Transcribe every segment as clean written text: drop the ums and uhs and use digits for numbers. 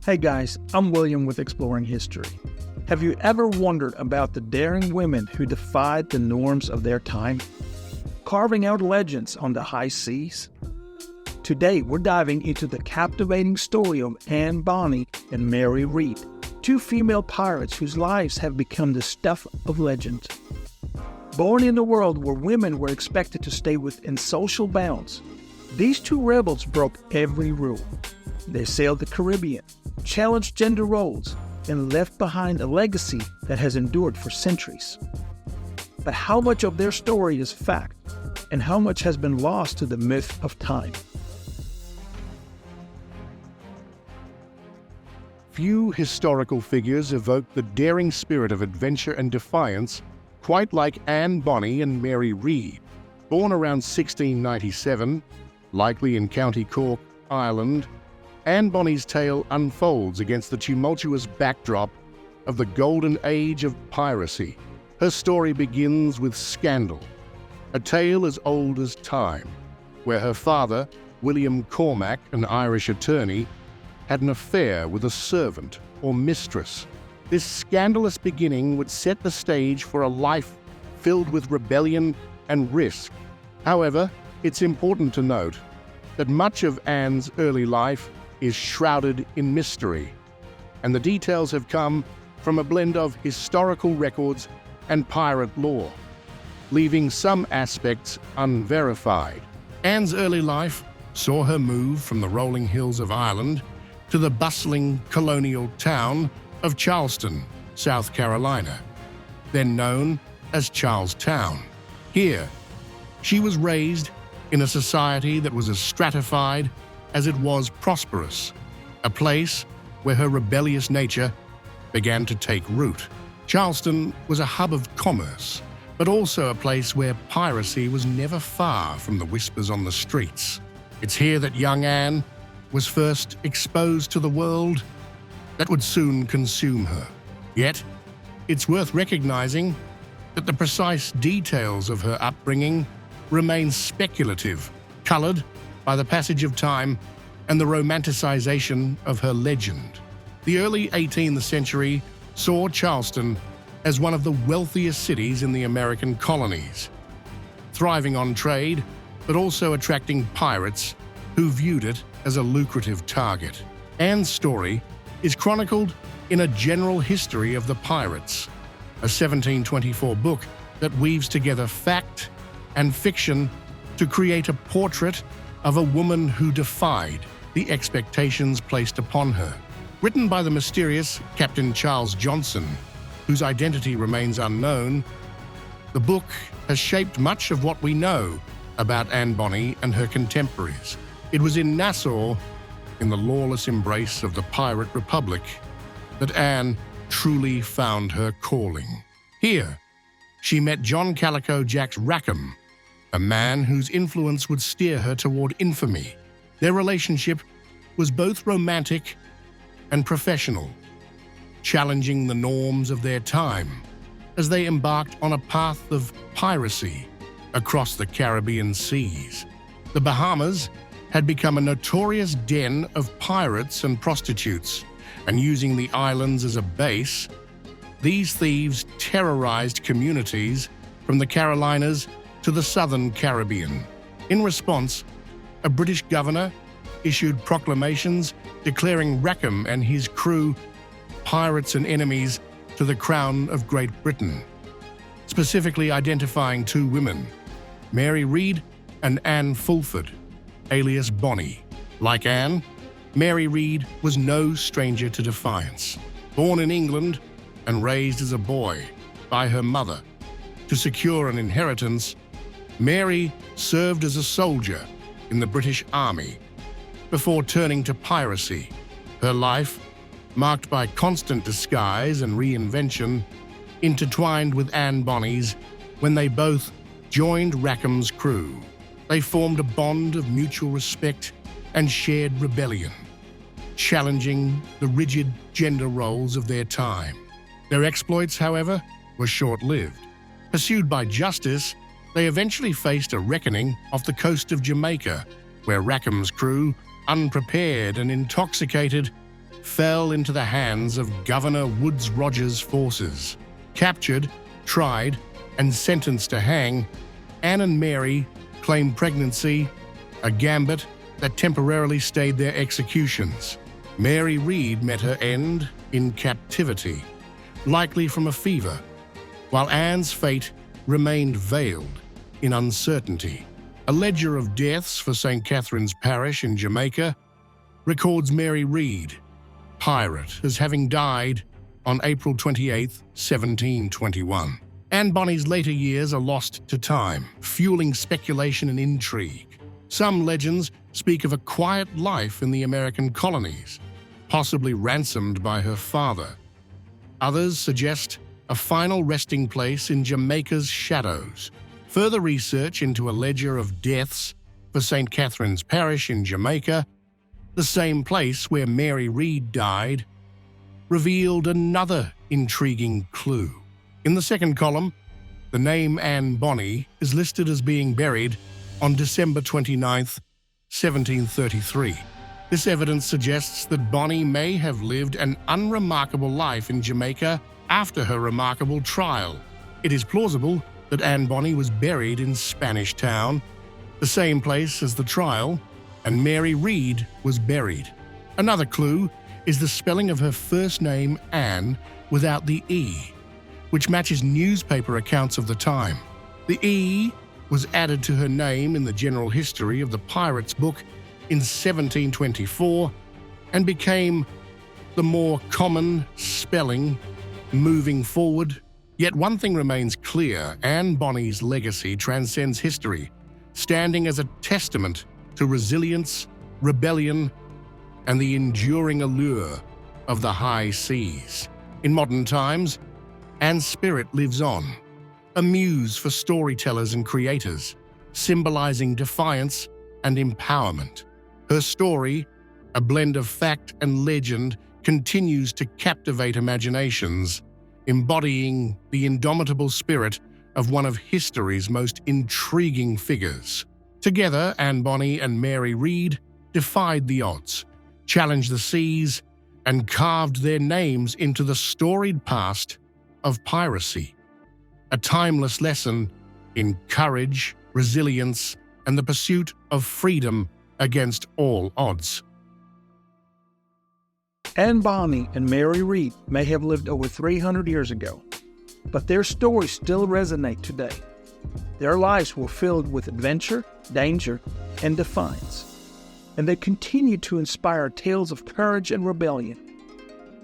Hey guys, I'm William with Exploring History. Have you ever wondered about the daring women who defied the norms of their time, carving out legends on the high seas? Today, we're diving into the captivating story of Anne Bonny and Mary Read, two female pirates whose lives have become the stuff of legend. Born in a world where women were expected to stay within social bounds, these two rebels broke every rule. They sailed the Caribbean, challenged gender roles, and left behind a legacy that has endured for centuries. But how much of their story is fact, and how much has been lost to the myth of time? Few historical figures evoke the daring spirit of adventure and defiance quite like Anne Bonny and Mary Read. Born around 1697, likely in County Cork, Ireland, Anne Bonny's tale unfolds against the tumultuous backdrop of the Golden Age of Piracy. Her story begins with scandal, a tale as old as time, where her father, William Cormac, an Irish attorney, had an affair with a servant or mistress. This scandalous beginning would set the stage for a life filled with rebellion and risk. However, it's important to note that much of Anne's early life is shrouded in mystery, and the details have come from a blend of historical records and pirate lore, leaving some aspects unverified. Anne's early life saw her move from the rolling hills of Ireland to the bustling colonial town of Charleston, South Carolina, then known as Charlestown. Here, she was raised in a society that was as stratified as it was prosperous, a place where her rebellious nature began to take root. Charleston was a hub of commerce, but also a place where piracy was never far from the whispers on the streets. It's here that young Anne was first exposed to the world that would soon consume her. Yet, it's worth recognizing that the precise details of her upbringing remain speculative, colored by the passage of time and the romanticization of her legend. The early 18th century saw Charleston as one of the wealthiest cities in the American colonies, thriving on trade, but also attracting pirates who viewed it as a lucrative target. Anne's story is chronicled in A General History of the Pirates, a 1724 book that weaves together fact and fiction to create a portrait of a woman who defied the expectations placed upon her. Written by the mysterious Captain Charles Johnson, whose identity remains unknown, the book has shaped much of what we know about Anne Bonny and her contemporaries. It was in Nassau, in the lawless embrace of the Pirate Republic, that Anne truly found her calling. Here, she met John Calico Jack's Rackham, a man whose influence would steer her toward infamy. Their relationship was both romantic and professional, challenging the norms of their time as they embarked on a path of piracy across the Caribbean seas. The Bahamas had become a notorious den of pirates and prostitutes, and using the islands as a base, these thieves terrorized communities from the Carolinas to the southern Caribbean. In response, a British governor issued proclamations declaring Rackham and his crew pirates and enemies to the Crown of Great Britain, specifically identifying two women, Mary Read and Anne Fulford, alias Bonny. Like Anne, Mary Read was no stranger to defiance. Born in England and raised as a boy by her mother to secure an inheritance, Mary served as a soldier in the British Army before turning to piracy. Her life, marked by constant disguise and reinvention, intertwined with Anne Bonny's when they both joined Rackham's crew. They formed a bond of mutual respect and shared rebellion, challenging the rigid gender roles of their time. Their exploits, however, were short-lived. Pursued by justice, they eventually faced a reckoning off the coast of Jamaica, where Rackham's crew, unprepared and intoxicated, fell into the hands of Governor Woodes Rogers' forces. Captured, tried, and sentenced to hang, Anne and Mary claimed pregnancy, a gambit that temporarily stayed their executions. Mary Read met her end in captivity, likely from a fever, while Anne's fate remained veiled in uncertainty. A ledger of deaths for St. Catherine's Parish in Jamaica records Mary Read, pirate, as having died on April 28, 1721. Anne Bonny's later years are lost to time, fueling speculation and intrigue. Some legends speak of a quiet life in the American colonies, possibly ransomed by her father. Others suggest a final resting place in Jamaica's shadows. Further research into a ledger of deaths for St. Catherine's Parish in Jamaica, the same place where Mary Read died, revealed another intriguing clue. In the second column, the name Anne Bonny is listed as being buried on December 29, 1733. This evidence suggests that Bonny may have lived an unremarkable life in Jamaica after her remarkable trial. It is plausible that Anne Bonny was buried in Spanish Town, the same place as the trial, and Mary Read was buried. Another clue is the spelling of her first name, Anne, without the E, which matches newspaper accounts of the time. The E was added to her name in the General History of the Pirates book in 1724 and became the more common spelling moving forward. Yet one thing remains clear: Anne Bonny's legacy transcends history, standing as a testament to resilience, rebellion, and the enduring allure of the high seas. In modern times, Anne's spirit lives on, a muse for storytellers and creators, symbolizing defiance and empowerment. Her story, a blend of fact and legend, continues to captivate imaginations, embodying the indomitable spirit of one of history's most intriguing figures. Together, Anne Bonny and Mary Read defied the odds, challenged the seas, and carved their names into the storied past of piracy. A timeless lesson in courage, resilience, and the pursuit of freedom against all odds. Anne Bonny and Mary Read may have lived over 300 years ago, but their stories still resonate today. Their lives were filled with adventure, danger, and defiance, and they continue to inspire tales of courage and rebellion.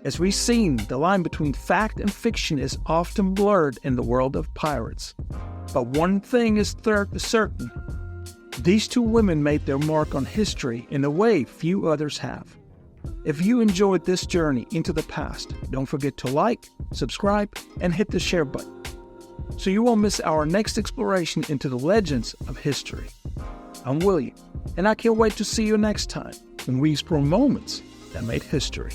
As we've seen, the line between fact and fiction is often blurred in the world of pirates. But one thing is certain: these two women made their mark on history in a way few others have. If you enjoyed this journey into the past, don't forget to like, subscribe, and hit the share button, so you won't miss our next exploration into the legends of history. I'm William, and I can't wait to see you next time when we explore moments that made history.